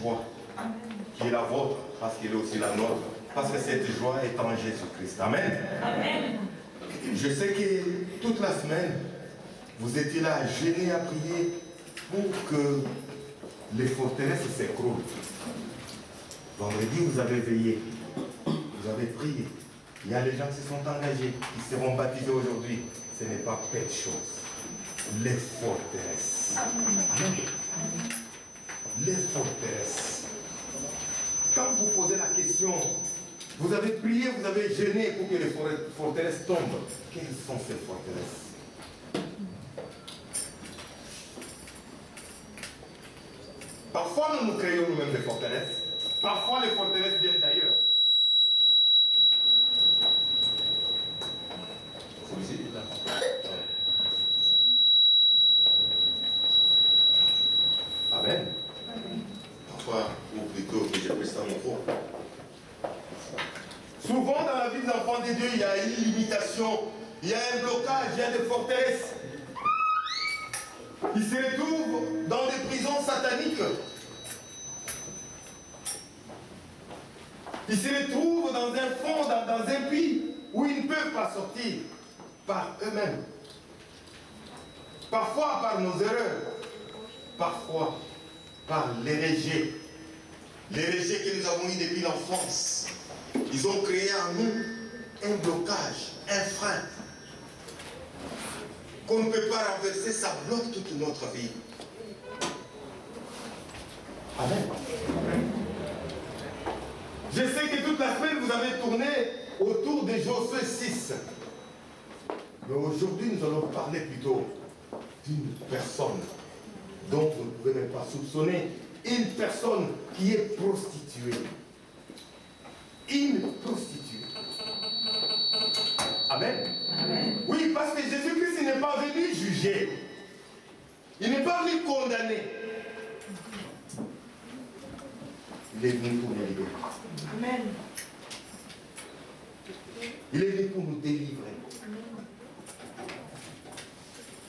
joie qui est la vôtre, parce qu'elle est aussi la nôtre. Parce que cette joie est en Jésus-Christ. Amen. Amen. Je sais que toute la semaine, vous étiez là, gênés à prier pour que les forteresses s'écroulent. Vendredi, vous avez veillé, vous avez prié. Il y a des gens qui se sont engagés, qui seront baptisés aujourd'hui. Ce n'est pas peu de choses. Les forteresses. Amen. Les forteresses. Quand vous posez la question, vous avez prié, vous avez gêné pour que les forteresses tombent. Quelles sont ces forteresses? Parfois, nous nous créons nous-mêmes des forteresses. Parfois, les forteresses viennent d'ailleurs. Amen. Parfois, ou plutôt que je presse mon micro. Souvent, dans la vie des enfants de Dieu, il y a une limitation, il y a un blocage, il y a des forteresses. Ils se retrouvent dans des prisons sataniques. Ils se retrouvent dans un fond, dans un puits où ils ne peuvent pas sortir par eux-mêmes. Parfois par nos erreurs, parfois par les rejets. Les rejets que nous avons eus depuis l'enfance, ils ont créé en nous un blocage, un frein qu'on ne peut pas renverser, ça bloque toute notre vie. Amen. Je sais que toute la semaine vous avez tourné autour de Josué 6. Mais aujourd'hui nous allons parler plutôt d'une personne dont vous ne pouvez même pas soupçonner. Une personne qui est prostituée. Une prostituée. Amen. Amen. Oui, parce que Jésus-Christ n'est pas venu juger. Il n'est pas venu condamner. Il est venu pour nous libérer. Amen. Il est venu pour nous délivrer.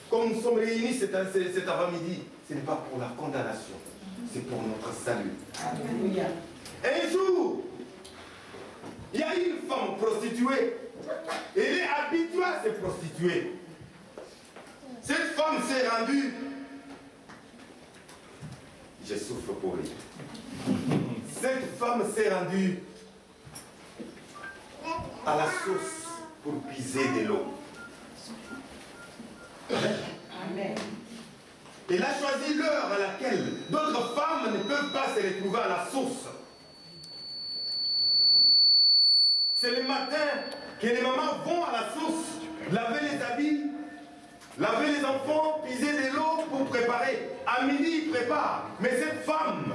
Comme nous sommes réunis cet avant-midi, ce n'est pas pour la condamnation, c'est pour notre salut. Alléluia. Un jour, il y a une femme prostituée. Elle est habituée à se prostituer. Cette femme s'est rendue. Je souffre pour lui. Cette femme s'est rendue à la source pour puiser de l'eau. Amen. Elle a choisi l'heure à laquelle d'autres femmes ne peuvent pas se retrouver à la source. C'est le matin que les mamans vont à la source, laver les habits, laver les enfants, puiser de l'eau pour préparer. À midi, ils préparent. Mais cette femme,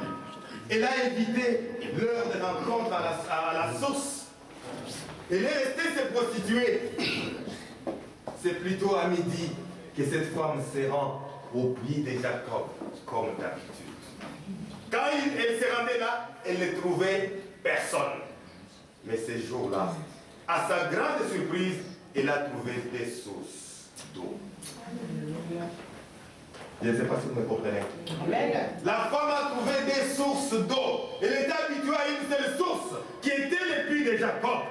elle a évité l'heure de rencontre à la source. Elle est restée se prostituer. C'est plutôt à midi que cette femme se rend au puits de Jacob, comme d'habitude. Quand elle se rendait là, elle ne trouvait personne. Mais ce jour-là, à sa grande surprise, elle a trouvé des sources d'eau. Je ne sais pas si vous me comprenez. Amen. La femme a trouvé des sources d'eau. Elle était habituée à une seule source, qui était le puits de Jacob.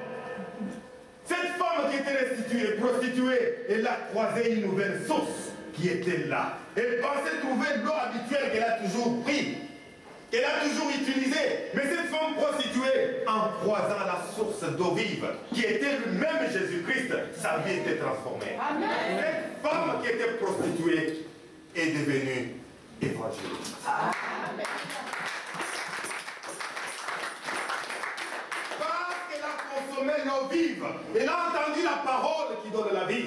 Cette femme qui était restituée, prostituée, elle a croisé une nouvelle source qui était là. Elle pensait trouver l'eau habituelle qu'elle a toujours pris, qu'elle a toujours utilisée. Mais cette femme prostituée, en croisant la source d'eau vive, qui était le même Jésus-Christ, sa vie était transformée. Amen. Cette femme qui était prostituée est devenue évangéliste. Amen. Consommé l'eau vive. Elle a entendu la parole qui donne la vie,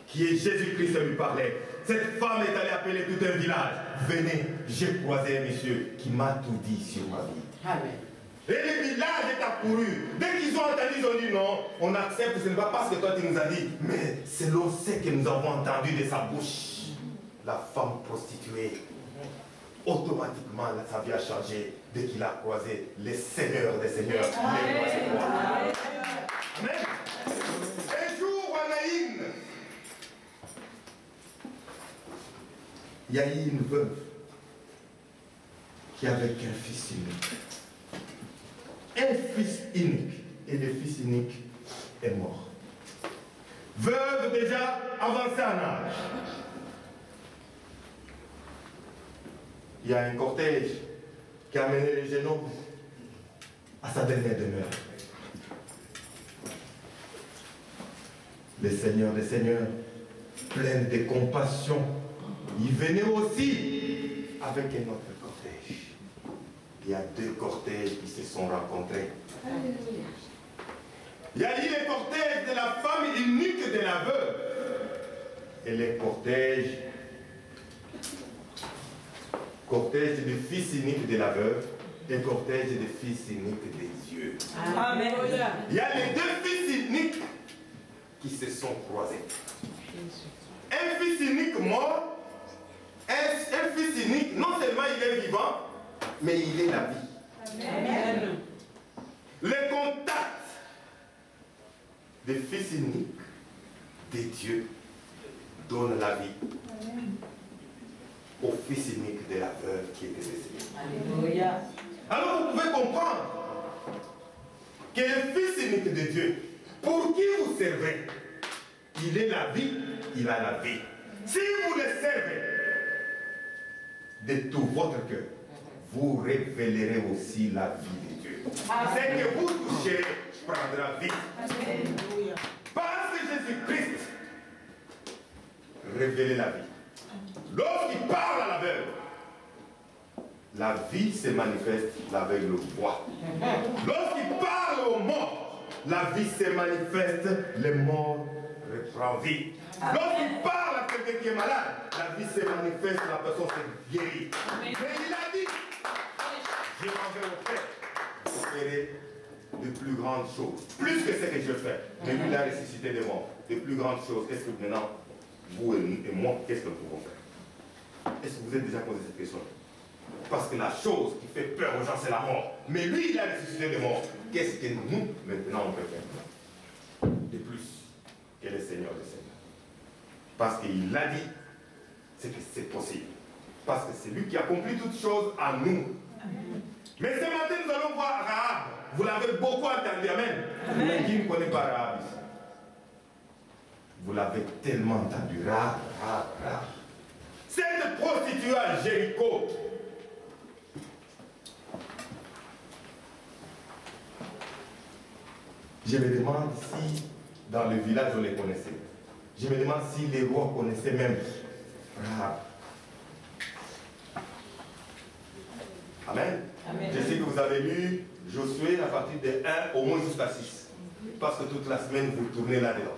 qui est Jésus-Christ lui parlait. Cette femme est allée appeler tout un village. Venez, j'ai croisé un monsieur qui m'a tout dit sur ma vie. Amen. Et le village est accouru. Dès qu'ils ont entendu, ils ont dit non, on accepte, ce n'est pas parce que toi tu nous as dit, mais selon ce que nous avons entendu de sa bouche. La femme prostituée, automatiquement, sa vie a changé dès qu'il a croisé les seigneurs des seigneurs, les rois des rois. Amen. Un jour, à Naïm, il y a eu une veuve qui avait qu'un fils unique. Un fils unique. Et le fils unique est mort. Veuve déjà avancée en âge. Il y a un cortège qui a amené les jeunes hommes à sa dernière demeure. Le Seigneur des Seigneurs, plein de compassion, il venait aussi avec un autre cortège. Il y a deux cortèges qui se sont rencontrés. Il y a eu le cortège de la femme unique de la veuve et le cortège du fils unique de la veuve et cortège du fils unique de Dieu. Amen. Il y a les deux fils uniques qui se sont croisés. Un fils unique mort, un fils unique, non seulement il est vivant, mais il est la vie. Amen. Le contact des fils uniques de Dieu donne la vie au fils unique de la veuve qui était décédé. Alléluia. Alors vous pouvez comprendre que le fils unique de Dieu, pour qui vous servez, il est la vie, il a la vie. Si vous le servez de tout votre cœur, vous révélerez aussi la vie de Dieu. C'est que vous toucherez prendra vie. Alléluia. Parce que Jésus-Christ révélait la vie. Lorsqu'il parle à l'aveugle, la vie se manifeste, l'aveugle voit. Lorsqu'il parle aux morts, la vie se manifeste, les morts reprend vie. Lorsqu'il parle à quelqu'un qui est malade, la vie se manifeste, la personne se guérit. Mais il a dit, je m'en vais au Père, vous ferez de plus grandes choses, plus que ce que je fais. Mais lui, il a ressuscité des morts. De plus grandes choses, qu'est-ce que maintenant, vous et moi, qu'est-ce que nous pouvons faire? Est-ce que vous êtes déjà posé cette question? Parce que la chose qui fait peur aux gens, c'est la mort. Mais lui, il a ressuscité des morts. Qu'est-ce que nous, maintenant, on peut faire de plus que le Seigneur des Seigneurs? Parce qu'il l'a dit, c'est que c'est possible. Parce que c'est lui qui accomplit toutes choses à nous. Mais ce matin, nous allons voir Rahab. Vous l'avez beaucoup entendu, amen. Mais qui ne connaît pas Rahab ici? Vous l'avez tellement entendu, Rahab. Cette prostituée à Jéricho. Je me demande si dans le village on les connaissait. Je me demande si les rois connaissaient même Rahab. Amen. Amen. Je sais que vous avez lu Josué à partir de 1 au moins jusqu'à 6. Parce que toute la semaine vous tournez là-dedans.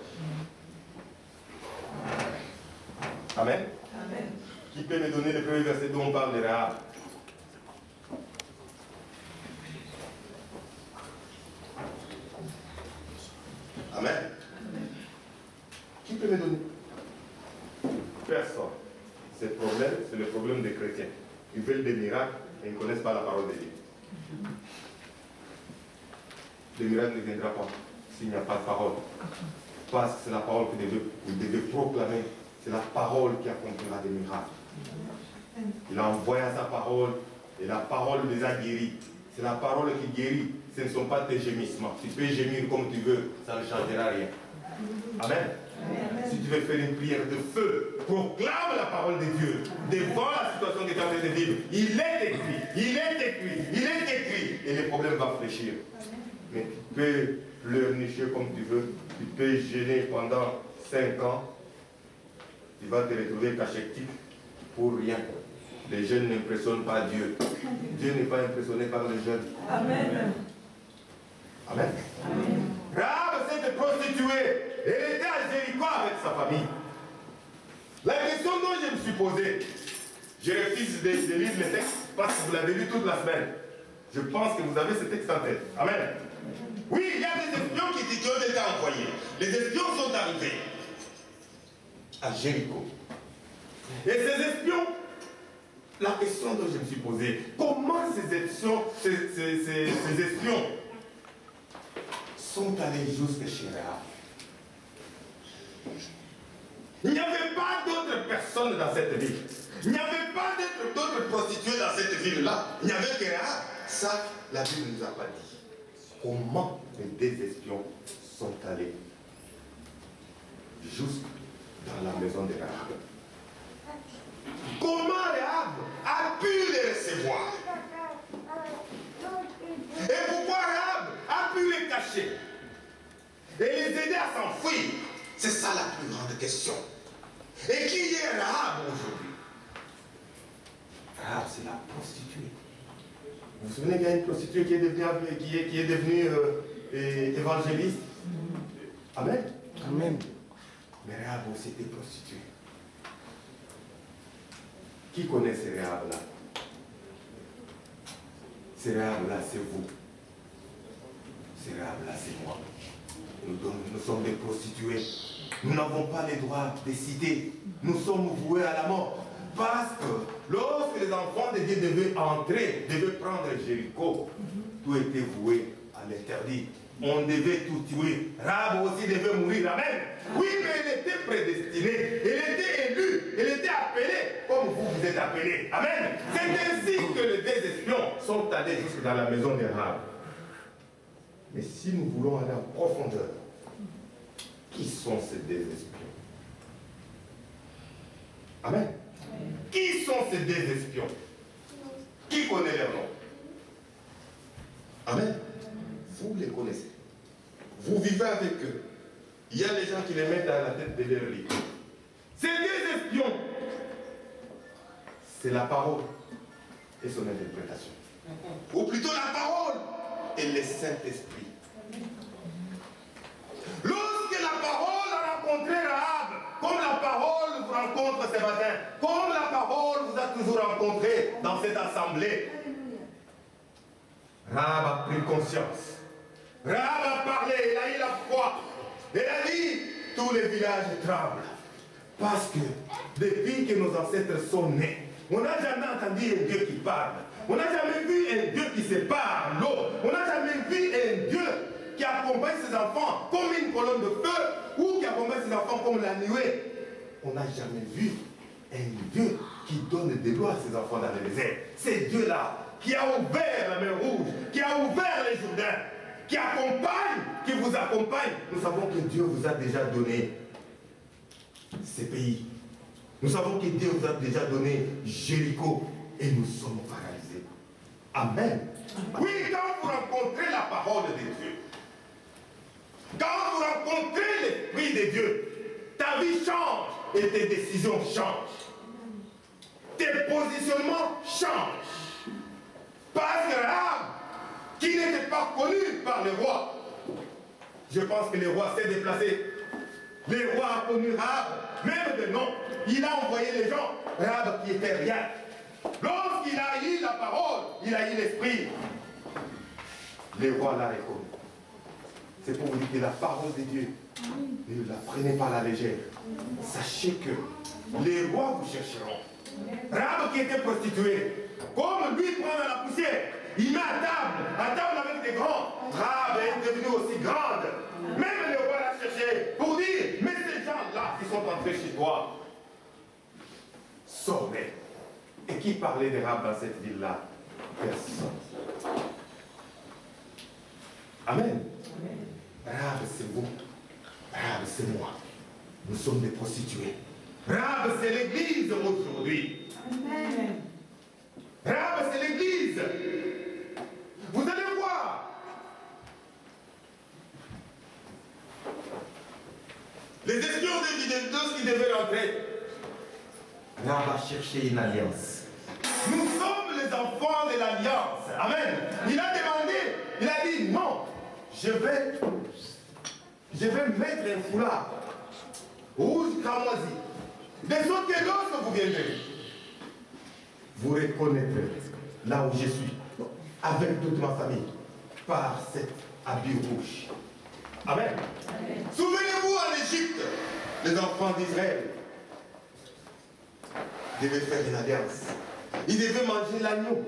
Amen. Amen. Qui peut me donner le premier verset dont on parle de Rahab? Amen. Qui peut me donner? Personne. Ce problème, c'est le problème des chrétiens. Ils veulent des miracles et ils ne connaissent pas la parole de Dieu. Le miracle ne viendra pas s'il n'y a pas de parole. Parce que c'est la parole que vous devez proclamer. C'est la parole qui accomplira des miracles. Il a envoyé sa parole et la parole les a guéris. C'est la parole qui guérit. Ce ne sont pas tes gémissements. Tu peux gémir comme tu veux, ça ne changera rien. Amen. Si tu veux faire une prière de feu, proclame la parole de Dieu devant la situation que tu es en train de vivre. Il est écrit. Et le problème va fléchir. Mais tu peux pleurnicher comme tu veux. Tu peux gêner pendant 5 ans. Tu vas te retrouver cachétique pour rien. Les jeunes n'impressionnent pas Dieu. Dieu n'est pas impressionné par les jeunes. Amen. Amen. Rahab, cette prostituée, elle était à Jéricho avec sa famille. La question dont je me suis posée, je refuse de lire le texte parce que vous l'avez lu toute la semaine. Je pense que vous avez ce texte en tête. Amen. Oui, il y a des espions qui ont été envoyés. Les espions sont arrivés à Jéricho. Et ces espions, la question dont je me suis posée, comment ces espions sont allés jusqu'à chez Rahab? Il n'y avait pas d'autres personnes dans cette ville. Il n'y avait avait pas d'autres prostituées dans cette ville-là. Il n'y avait que Rahab. Ça, la Bible ne nous a pas dit. Comment les deux espions sont allés jusque dans la maison de Rahab? Comment Rahab a pu les recevoir? Et pourquoi Rahab a pu les cacher et les aider à s'enfuir? C'est ça la plus grande question. Et qui est Rahab aujourd'hui? Rahab, c'est la prostituée. Vous vous souvenez qu'il y a une prostituée qui est devenue évangéliste? Amen. Amen. Mais Rahab aussi était prostituée. Qui connaît ces Rahab-là? Ces Rahab-là, c'est vous. Ces Rahab-là, c'est moi. Nous sommes des prostituées. Nous n'avons pas les droits de citer. Nous sommes voués à la mort. Parce que lorsque les enfants de Dieu devaient entrer, devaient prendre Jéricho, tout était voué à l'interdit. On devait tout tuer. Rahab aussi devait mourir. Amen. Oui, mais elle était prédestinée. Elle était élue. Elle était appelée comme vous êtes appelés. Amen. C'est ainsi que les deux espions sont allés jusque dans la maison de Rahab. Mais si nous voulons aller en profondeur, qui sont ces deux espions? Amen. Qui sont ces deux espions? Qui connaît leur nom? Amen. Vous les connaissez. Vous vivez avec eux. Il y a des gens qui les mettent à la tête de leur lit. Ces deux espions, c'est la parole et son interprétation. Ou plutôt la parole. Et le Saint-Esprit. Lorsque la parole a rencontré Rahab, comme la parole vous rencontre ce matin, comme la parole vous a toujours rencontré dans cette assemblée, Rahab a pris conscience. Rahab a parlé, elle a eu la foi. Elle a dit, Tous les villages tremblent. Parce que depuis que nos ancêtres sont nés, on n'a jamais entendu un Dieu qui parle. On n'a jamais vu un Dieu qui sépare l'eau. On n'a jamais vu un Dieu qui accompagne ses enfants comme une colonne de feu ou qui accompagne ses enfants comme la nuée. On n'a jamais vu un Dieu qui donne de l'eau à ses enfants dans le désert. C'est Dieu-là qui a ouvert la mer Rouge, qui a ouvert les Jourdains, qui accompagne, qui vous accompagne. Nous savons que Dieu vous a déjà donné ces pays. Nous savons que Dieu vous a déjà donné Jéricho et nous sommes paralysés. Amen. oui, quand vous rencontrez la parole de Dieu, quand vous rencontrez l'Esprit de Dieu, ta vie change et tes décisions changent. Tes positionnements changent. Parce que Rahab, qui n'était pas connu par le roi, Je pense que le roi s'est déplacé. Le roi a connu Rahab, même de nom. Il a envoyé les gens. Rahab qui était rien. lorsqu'il a eu la parole, il a eu l'Esprit. Le roi l'a reconnu. C'est pour vous dire que la parole de Dieu, ne la prenez pas à la légère. Sachez que les rois vous chercheront. Rahab qui était prostituée, comme lui prend dans la poussière, il met à table avec des grands. Rahab est devenue aussi grande. Même le roi l'a cherché pour dire, mais ces gens-là qui sont entrés chez toi, Sortez. Et qui parlait de Rahab dans cette ville-là? Personne. Amen. Rahab, c'est vous. Rahab, c'est moi. Nous sommes des prostituées. Rahab c'est l'église aujourd'hui. Amen. Rahab c'est l'église. Vous allez voir. Les espions de tous qui devaient rentrer. Rahab a cherché une alliance. Nous sommes les enfants de l'alliance. Amen. Il a demandé, il a dit non. Je vais mettre un foulard rouge cramoisi. De sorte que lorsque vous viendrez, Vous reconnaîtrez là où je suis, avec toute ma famille, par cet habit rouge. Amen. Souvenez-vous en Égypte, Les enfants d'Israël devaient faire une alliance. Ils devaient manger l'agneau.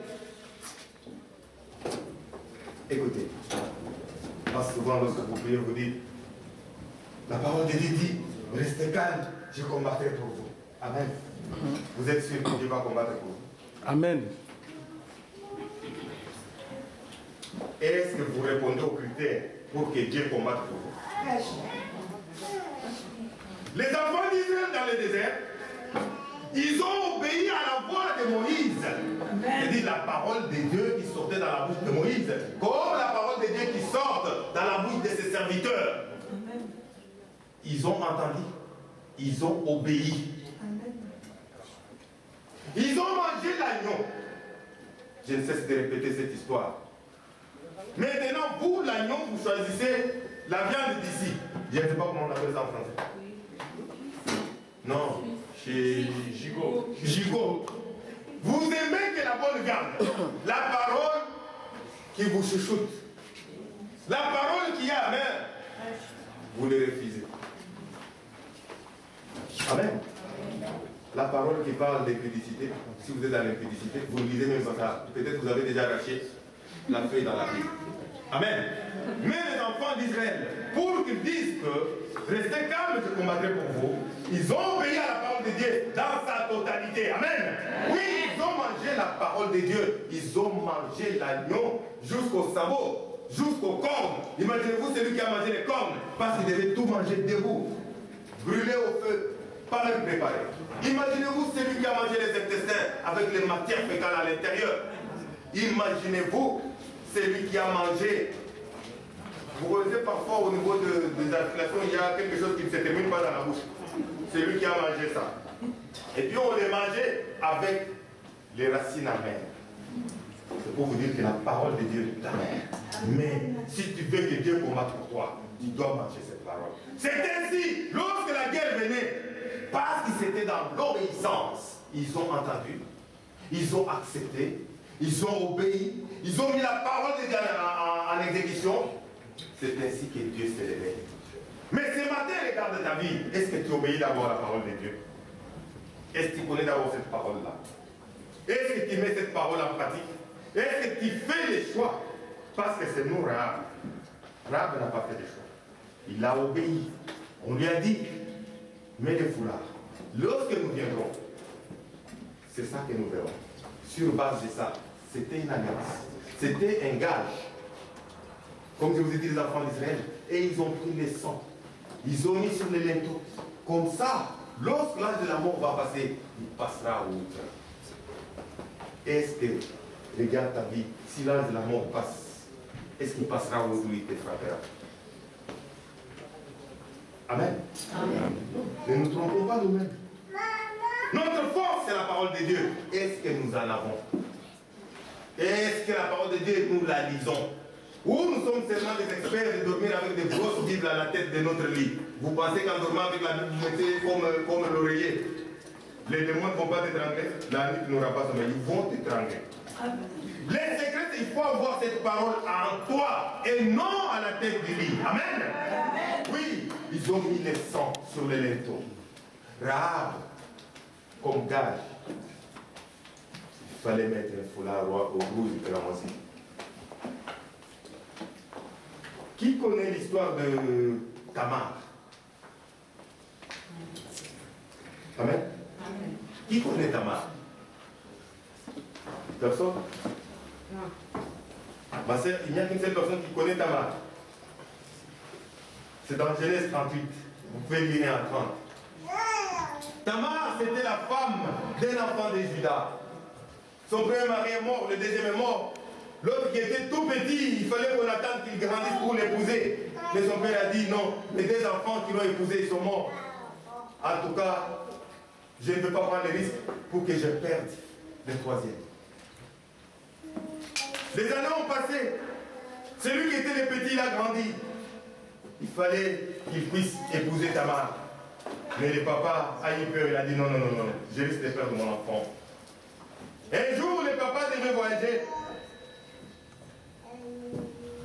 Écoutez, moi souvent lorsque vous priez, vous dites, la parole de Dieu dit, restez calme, je combattrai pour vous. Amen. Vous êtes sûr que Dieu va combattre pour vous? Amen. Est-ce que vous répondez aux critères pour que Dieu combatte pour vous? Les enfants d'Israël dans le désert, ils ont obéi à la voix de Moïse. C'est-à-dire la parole de Dieu qui sortait dans la bouche de Moïse, comme la parole de Dieu qui sort dans la bouche de ses serviteurs. Ils ont entendu, ils ont obéi. Ils ont mangé l'agneau. Je ne cesse de répéter cette histoire. Maintenant, vous, l'agneau, vous choisissez la viande d'ici. Je ne sais pas comment on appelle ça en français. Non, chez Gigot. Gigot. Vous aimez que la bonne viande. La parole qui vous chouchoute. La parole qui est amère. Vous le refusez. Amen. La parole qui parle d'impudicité, si vous êtes dans l'impudicité, vous ne lisez même pas ça. Peut-être que vous avez déjà arraché la feuille dans la Bible. Amen. Mais les enfants d'Israël, pour qu'ils disent que restez calmes, je combattrai pour vous, ils ont obéi à la parole de Dieu dans sa totalité. Amen. Oui, ils ont mangé la parole de Dieu. Ils ont mangé l'agneau jusqu'au sabot, jusqu'aux cornes. Imaginez-vous celui qui a mangé les cornes, parce qu'il devait tout manger debout, brûlé au feu, pas même préparé. Imaginez-vous celui qui a mangé les intestins avec les matières fécales à l'intérieur. Imaginez-vous celui qui a mangé. Vous connaissez parfois au niveau des articulations, il y a quelque chose qui ne se termine pas dans la bouche. C'est lui qui a mangé ça. Et puis on les mangeait avec les racines amères. C'est pour vous dire que la parole de Dieu est amère. Mais si tu veux que Dieu combatte pour toi, tu dois manger cette parole. C'est ainsi, lorsque la guerre venait, parce qu'ils étaient dans l'obéissance, ils ont entendu, ils ont accepté, ils ont obéi, ils ont mis la parole de Dieu en exécution. C'est ainsi que Dieu s'est révélé. Mais ce matin, regarde ta vie. Est-ce que tu obéis d'abord à la parole de Dieu? Est-ce que tu connais d'abord cette parole-là? Est-ce que tu mets cette parole en pratique? Est-ce que tu fais les choix? Parce que c'est nous, Rahab. Rahab n'a pas fait de choix. Il a obéi. On lui a dit, mets des foulards. Lorsque nous viendrons, c'est ça que nous verrons. Sur base de ça, c'était une alliance. C'était un gage. Comme je vous ai dit, les enfants d'Israël. Et ils ont pris les sangs. Ils ont mis sur les linteaux. Comme ça, lorsque l'âge de la mort va passer, il passera outre. Est-ce que, regarde ta vie, si l'âge de la mort passe, est-ce qu'il passera outre ou il te frappera? Amen. Amen. Ne nous trompons pas nous-mêmes. Notre force, c'est la parole de Dieu. Est-ce que nous en avons? Est-ce que la parole de Dieu, nous la lisons? Ou nous sommes seulement des experts de dormir avec des grosses Bibles à la tête de notre lit? Vous pensez qu'en dormant avec la Bible, vous mettez comme l'oreiller, les démons ne vont pas t'étrangler? La nuit, tu n'auras pas sommeil. Ils vont t'étrangler. Les secrets, il faut avoir cette parole en toi et non à la tête du lit. Amen. Oui, ils ont mis les sangs sur les linteaux. Rahab, comme gage, il fallait mettre un foulard au bout du ramassis. Qui connaît l'histoire de Tamar? Amen. Amen. Qui connaît Tamar? Personne? Non. Ma sœur, il n'y a qu'une seule personne qui connaît Tamar. C'est dans Genèse 38. Vous pouvez lire en 30. Tamar, c'était la femme d'un enfant de Judas. Son premier mari est mort, le deuxième est mort. L'autre qui était tout petit, il fallait qu'on attende qu'il grandisse pour l'épouser. Mais son père a dit non, les deux enfants qui l'ont épousé, ils sont morts. En tout cas, je ne veux pas prendre le risque pour que je perde le troisième. Les années ont passé. Celui qui était le petit, il a grandi. Il fallait qu'il puisse épouser Tamar. Mais le papa a eu peur, il a dit non, non, non, non, je risque de perdre mon enfant. Un jour, le papa devait voyager.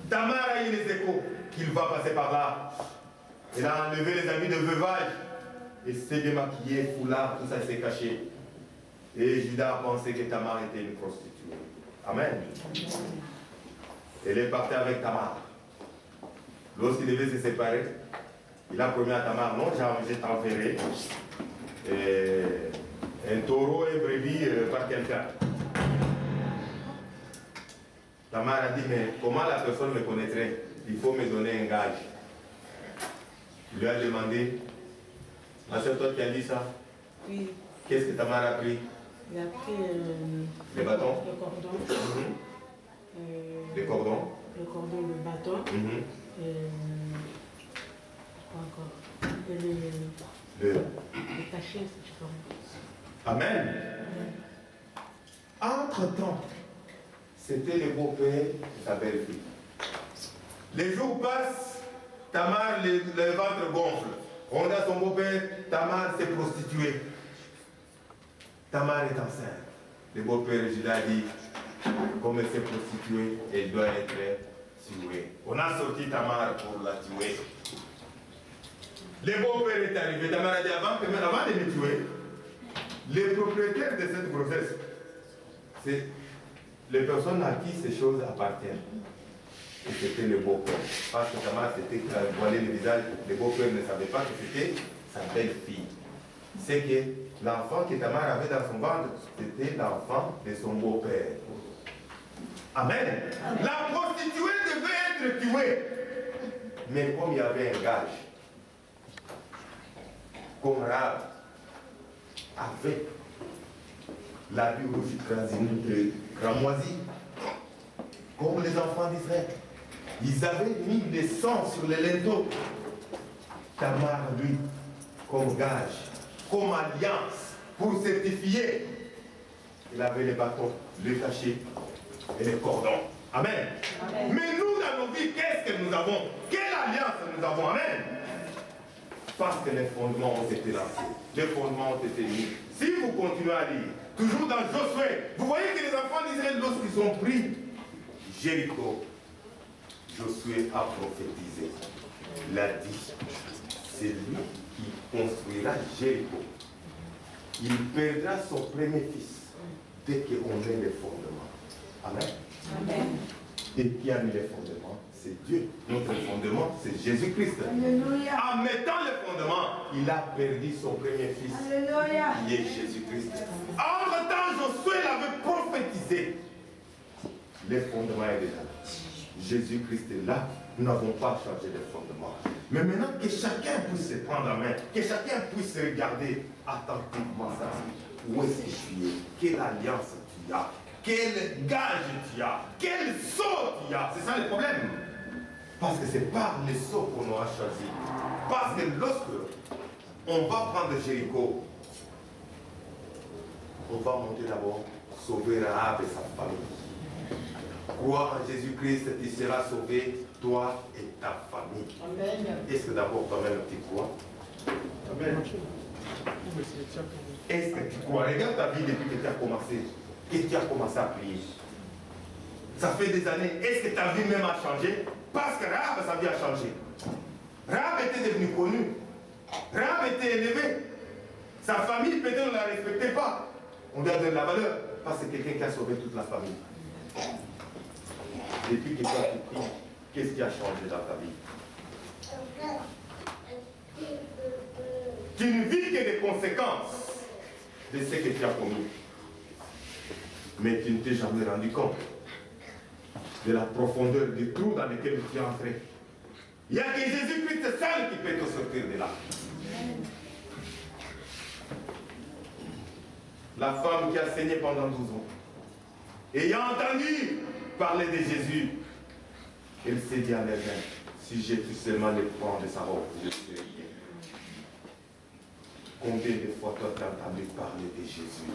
Tamar a eu les échos qu'il va passer par là. Il a enlevé les habits de veuvage. Et s'est démaquillé, foulard, tout ça s'est caché. Et Judas a pensé que Tamar était une prostituée. Amen. Elle est partie avec Tamar. Lorsqu'il devait se séparer, il a promis à Tamar, non, je t'enverrai Un taureau est brebis par quelqu'un. Ta mère a dit, mais comment la personne me connaîtrait? Il faut me donner un gage. Il lui a demandé, ma soeur, toi qui as dit ça, Oui, qu'est-ce que ta mère a pris? il a pris Les bâtons. le cordon. Les cordons. Le cordon, le bâton. Quoi encore? Et le cachet, si tu peux. Amen. Entre-temps, c'était le beau-père et sa belle-fille. Les jours passent, Tamar, le ventre gonfle. On a son beau-père, Tamar s'est prostituée. Tamar est enceinte. Le beau-père Judas dit, comme elle s'est prostituée, elle doit être tuée. On a sorti Tamar pour la tuer. Le beau-père est arrivé. Tamar a dit, avant de me tuer, les propriétaires de cette grossesse, c'est les personnes à qui ces choses appartiennent. Et c'était le beau-père. Parce que Tamar s'était voilé le visage, le beau-père ne savait pas que c'était sa belle-fille. C'est que l'enfant que Tamar avait dans son ventre, c'était l'enfant de son beau-père. Amen. Amen. La prostituée devait être tuée. Mais comme il y avait un gage, comme Rahab avait l'habit rouge cramoisi, comme les enfants d'Israël, ils avaient mis le sang sur les linteaux. Tamar, lui, comme gage, comme alliance, pour certifier, il avait les bâtons, le cachet et les cordons. Amen. Amen. Mais nous, dans nos vies, qu'est-ce que nous avons? Quelle alliance nous avons? Amen. Parce que les fondements ont été lancés, les fondements ont été mis. Si vous continuez à lire, toujours dans Josué, vous voyez que les enfants d'Israël, lorsqu'ils sont pris Jéricho, Josué a prophétisé. Il a dit, c'est lui qui construira Jéricho. Il perdra son premier fils dès qu'on met les fondements. Amen. Amen. Et qui a mis les fondements? C'est Dieu. Notre fondement, c'est Jésus-Christ. En mettant les fondements, il a perdu son premier fils. Alléluia. Qui est Jésus-Christ. Entre-temps, Josué l'avait prophétisé. Les fondements est déjà là. Jésus-Christ est là. Nous n'avons pas changé les fondements. Mais maintenant que chacun puisse se prendre en main, que chacun puisse regarder attentivement ça. Où est-ce que tu es? Quelle alliance tu as? Quel gage tu as? Quel sceau tu as? C'est ça le problème. Parce que c'est par les sceaux qu'on aura choisi. Parce que lorsque on va prendre Jéricho, on va monter d'abord, sauver Rahab et sa famille. Crois en Jésus-Christ, tu seras sauvé, toi et ta famille. Amen. Est-ce que d'abord toi-même tu crois? Amen. Est-ce que tu crois? Regarde ta vie depuis que tu as commencé. Que tu as commencé à prier. Ça fait des années. Est-ce que ta vie même a changé? Parce que Rahab, sa vie a changé. Rahab était devenue connue. Rahab était élevée. Sa famille, peut-être, on ne la respectait pas. On lui a donné la valeur. Parce que c'est quelqu'un qui a sauvé toute la famille. Depuis que tu as pris, qu'est-ce qui a changé dans ta vie? Tu ne vis que des conséquences de ce que tu as commis. Mais tu ne t'es jamais rendu compte de la profondeur du trou dans lequel tu es entré. Il n'y a que Jésus-Christ seul qui peut te sortir de là. La femme qui a saigné pendant 12 ans, ayant entendu parler de Jésus, elle s'est dit à elle-même, si j'ai pu seulement le prendre de sa robe, je serai bien. Combien de fois toi tu as entendu parler de Jésus?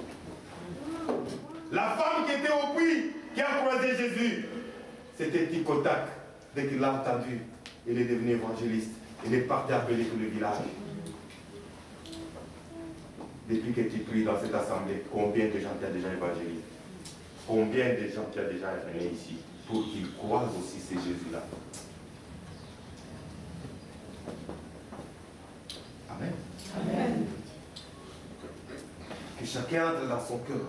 La femme qui était au puits, qui a croisé Jésus, c'était Ticotac. Dès qu'il l'a entendu, il est devenu évangéliste. Il est parti appeler tout le village. Depuis que tu pries dans cette assemblée, combien de gens tu as déjà évangélisé? Combien de gens tu as déjà amené ici pour qu'ils croisent aussi ces Jésus-là? Amen. Amen. Que chacun entre dans son cœur.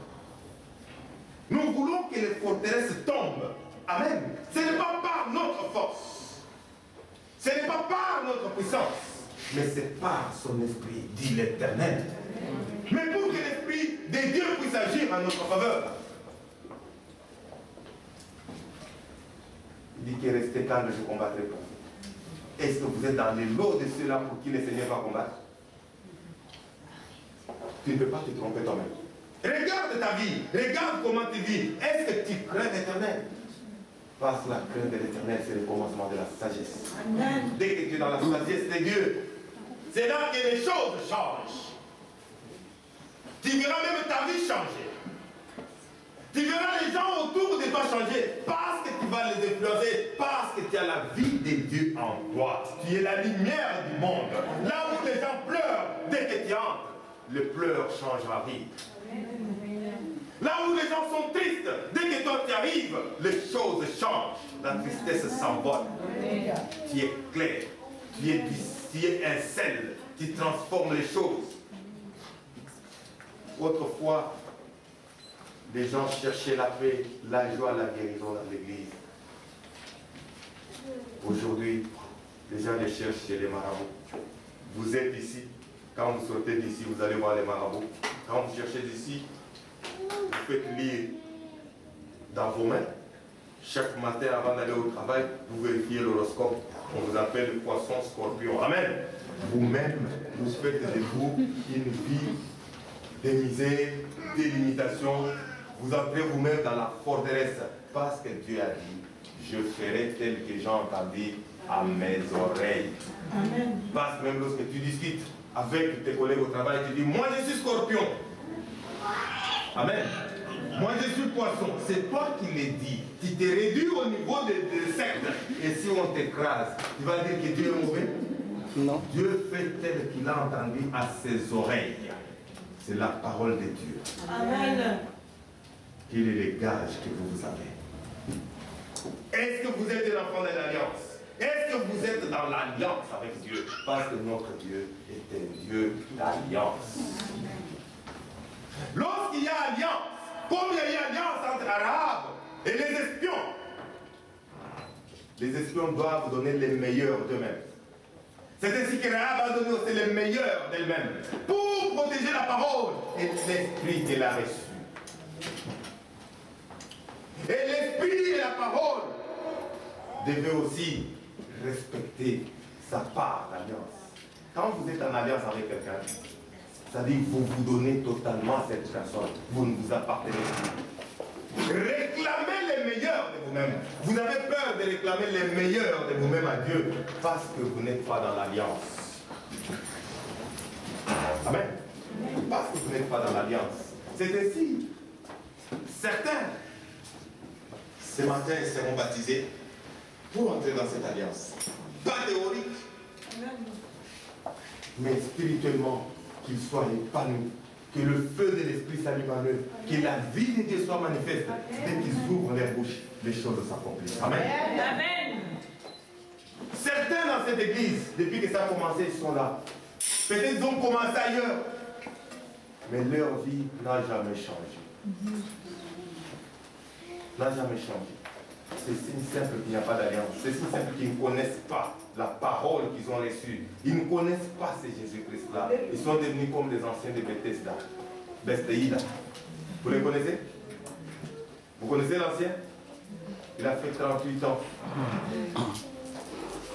Nous voulons que les forteresses tombent. Amen. Ce n'est pas par notre force. Ce n'est pas par notre puissance. Mais c'est par son esprit, dit l'Éternel. Mais pour que l'esprit de Dieu puisse agir en notre faveur. Il dit qu'il est resté calme, je combattrai pour vous. Est-ce que vous êtes dans les lots de ceux-là pour qui le Seigneur va combattre? Tu ne peux pas te tromper toi-même. Regarde ta vie, regarde comment tu vis. Est-ce que tu crains l'Éternel? Parce que la crainte de l'Éternel, c'est le commencement de la sagesse. Amen. Dès que tu es dans la sagesse de Dieu, c'est là que les choses changent. Tu verras même ta vie changer. Tu verras les gens autour de toi changer parce que tu vas les influencer, parce que tu as la vie de Dieu en toi. Tu es la lumière du monde. Là où les gens pleurent, dès que tu entres, le pleur change la vie. Là où les gens sont tristes, dès que toi tu arrives, les choses changent. La tristesse s'envole. Tu es clair, tu es un sel, tu transformes les choses. Autrefois, les gens cherchaient la paix, la joie, la guérison dans l'église. Aujourd'hui, les gens les cherchent chez les marabouts. Vous êtes ici, quand vous sortez d'ici, vous allez voir les marabouts. Quand vous cherchez d'ici, vous faites lire dans vos mains. Chaque matin, avant d'aller au travail, vous vérifiez l'horoscope. On vous appelle le poisson scorpion. Amen. Vous-même, vous faites de vous une vie de misère, de limitation. Vous entrez vous-même dans la forteresse parce que Dieu a dit, je ferai tel que j'ai entendu à mes oreilles. Amen. Parce que même lorsque tu discutes avec tes collègues au travail, tu dis, moi je suis scorpion. Amen. Moi je suis poisson. C'est toi qui l'as dit. Tu t'es réduit au niveau de secte. Et si on t'écrase, tu vas dire que Dieu est mauvais? Non. Dieu fait tel qu'il a entendu à ses oreilles. C'est la parole de Dieu. Amen. Quel est le gage que vous avez? Est-ce que vous êtes un enfant de l'alliance? Est-ce que vous êtes dans l'alliance avec Dieu? Parce que notre Dieu est un Dieu d'alliance. Lorsqu'il y a alliance, comme il y a eu alliance entre Arabes et les espions doivent donner les meilleurs d'eux-mêmes. C'est ainsi que Rahab a donné aussi les meilleurs d'elle-même pour protéger la parole et l'esprit qu'elle a reçu. Et l'esprit et la parole devaient aussi respecter sa part d'alliance. Quand vous êtes en alliance avec quelqu'un, c'est-à-dire que vous vous donnez totalement à cette personne, vous ne vous appartenez plus. Réclamez les meilleurs de vous-même. Vous avez peur de réclamer les meilleurs de vous-même à Dieu parce que vous n'êtes pas dans l'alliance. Amen. Parce que vous n'êtes pas dans l'alliance. C'est ainsi. Certains, ce matin, seront baptisés pour entrer dans cette alliance. Pas théorique, mais spirituellement, qu'ils soient épanouis. Que le feu de l'Esprit s'allume en eux. Que la vie de Dieu soit manifeste. Dès qu'ils ouvrent leur bouche, les choses s'accomplissent. Amen. Amen. Certains dans cette église, depuis que ça a commencé, ils sont là. Peut-être ils ont commencé ailleurs. Mais leur vie n'a jamais changé. N'a jamais changé. C'est si simple qu'il n'y a pas d'alliance. C'est si simple qu'ils ne connaissent pas la parole qu'ils ont reçue. Ils ne connaissent pas ce Jésus-Christ-là. Ils sont devenus comme les anciens de Bethesda. Bethsaïda. Vous les connaissez? Vous connaissez l'ancien? Il a fait 38 ans.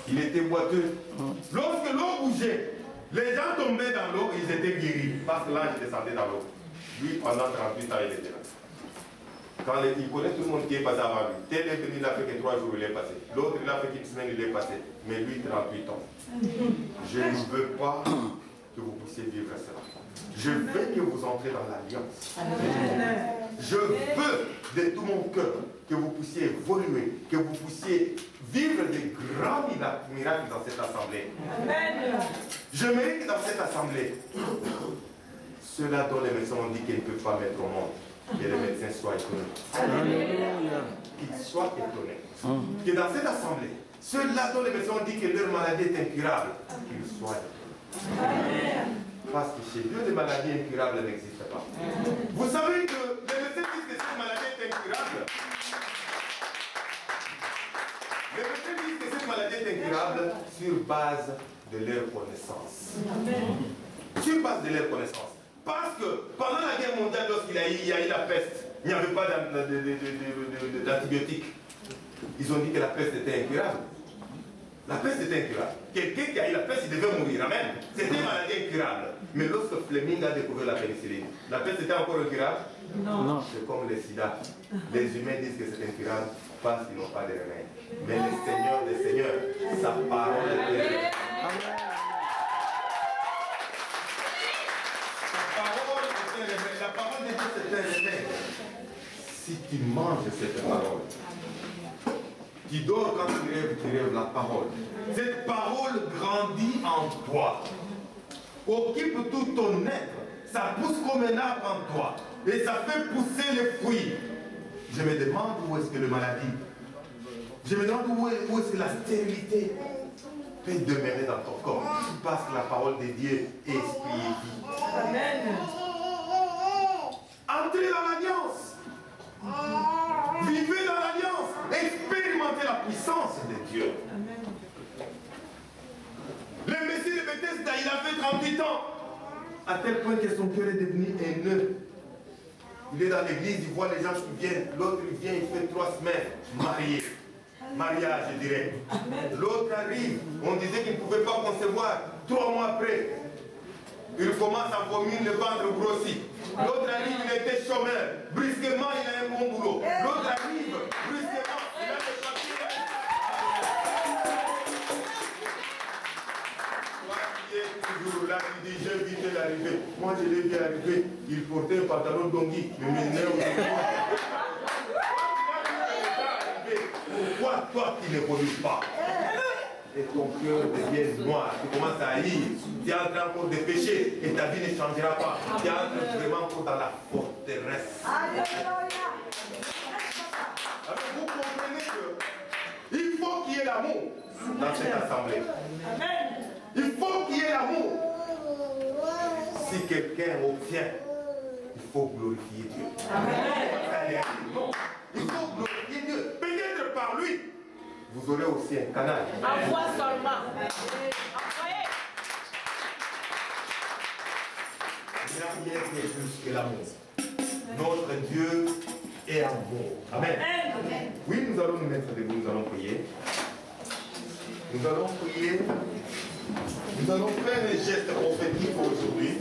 Il était boiteux. Lorsque l'eau bougeait, les gens tombaient dans l'eau et ils étaient guéris. Parce que l'ange descendait dans l'eau. Lui, pendant 38 ans, il était là. Quand il connaît tout le monde qui est passé avant lui. Tel est venu, il a fait que 3 jours, il est passé. L'autre, il a fait qu'une semaine, il est passé. Mais lui, 38 ans. Je ne veux pas que vous puissiez vivre cela. Je veux que vous entrez dans l'alliance. Je veux de tout mon cœur que vous puissiez évoluer, que vous puissiez vivre des grands miracles dans cette assemblée. Je mérite que dans cette assemblée, ceux-là dont les médecins ont dit qu'ils ne peuvent pas mettre au monde, que les médecins soient étonnés. Qu'ils soient étonnés. Que dans cette assemblée, ceux-là dont les médecins ont dit que leur maladie est incurable, qu'ils soient étonnés. Parce que chez Dieu, les maladies incurables n'existent pas. Vous savez que les médecins disent que cette maladie est incurable. Les médecins disent que cette maladie est incurable sur base de leur connaissance. Sur base de leur connaissance. Parce que pendant la guerre mondiale, lorsqu'il y a eu la peste, il n'y avait pas d'antibiotiques. Ils ont dit que la peste était incurable. La peste était incurable. Quelqu'un qui a eu la peste, il devait mourir. Amen. C'était une maladie incurable. Mais lorsque Fleming a découvert la pénicilline, la peste était encore incurable? Non. C'est comme le sida. Les humains disent que c'est incurable parce qu'ils n'ont pas de remède. Mais le Seigneur des Seigneurs, sa parole est vraie. La parole de Dieu, c'est un remède. Si tu manges cette parole, tu dors quand tu rêves la parole. Cette parole grandit en toi. Occupe tout ton être. Ça pousse comme un arbre en toi. Et ça fait pousser les fruits. Je me demande où est-ce que la maladie, je me demande où est-ce que la stérilité peut demeurer dans ton corps. Parce que la parole de Dieu est esprit et vie. Amen. Entrez dans l'alliance. Vivez dans l'alliance. Expérimentez la puissance de Dieu. Amen. Le Messie de Bethesda, il a fait 38 ans. À tel point que son cœur est devenu haineux. Il est dans l'église, il voit les gens qui viennent. L'autre, il vient, il fait 3 semaines marié. Mariage, je dirais. L'autre arrive, on disait qu'il ne pouvait pas concevoir. 3 mois après, il commence à vomir, le ventre grossit. L'autre arrive, il était chômeur. Brusquement, il a un bon boulot. L'autre arrive, brusquement, il a des papiers. Toi qui es toujours là, qui dis, j'ai vu tel arriver. Moi, je l'ai vu arriver. Il portait un pantalon d'ongui. Mais maintenant, pourquoi toi qui n'évolues pas? Et ton cœur devient noir, tu commences à haïr, tu entres encore de péché et ta vie ne changera pas. Tu entres vraiment encore dans la forteresse. Alors vous comprenez qu'il faut qu'il y ait l'amour dans cette assemblée. Il faut qu'il y ait l'amour. Si quelqu'un obtient, il faut glorifier Dieu. Il faut glorifier Dieu. Peut-être par lui. Vous aurez aussi un canal. Envoie seulement. Envoyez. Il n'y a rien qui est plus que l'amour. Notre Dieu est amour. Amen. Oui, nous allons nous mettre debout, nous allons prier. Nous allons prier. Nous allons faire un geste prophétique aujourd'hui.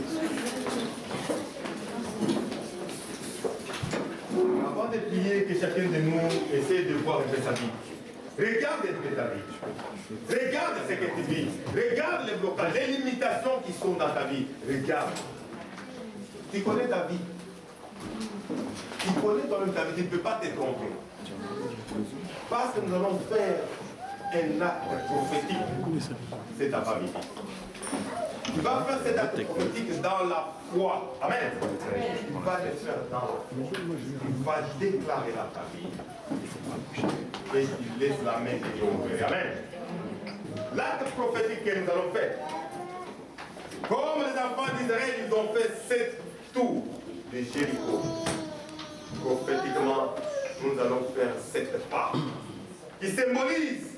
Avant de prier, que chacun de nous essaie de voir un peu sa vie. Regarde un peu ta vie. Regarde ce que tu vis. Regarde les blocages, les limitations qui sont dans ta vie. Regarde. Tu connais ta vie. Tu connais toi-même ta vie. Tu ne peux pas te tromper. Parce que nous allons faire un acte prophétique. C'est ta famille. Tu vas faire cet acte prophétique dans la foi. Amen. Tu vas le faire dans la foi. Tu vas déclarer la famille. Et tu laisses la main de Dieu ouvrir. Amen. L'acte prophétique que nous allons faire. Comme les enfants d'Israël, ils ont fait 7 tours de Jéricho. Prophétiquement, nous allons faire 7 pas. Qui symbolisent,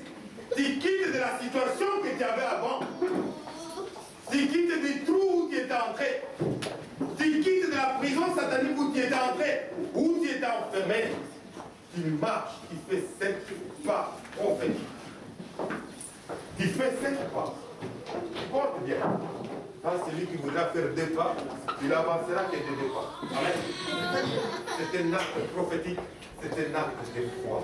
tu quittes de la situation que tu avais avant. Tu quittes du trou où tu étais entré. Tu quittes de la prison satanique où tu étais entré. Où tu étais enfermé. Tu marches, tu fais 7 pas prophétiques. Tu fais 7 pas. Porte bien. Quand celui qui voudra faire 2 pas, il avancera que de 2 pas. Amen. C'est un acte prophétique, c'est un acte de foi.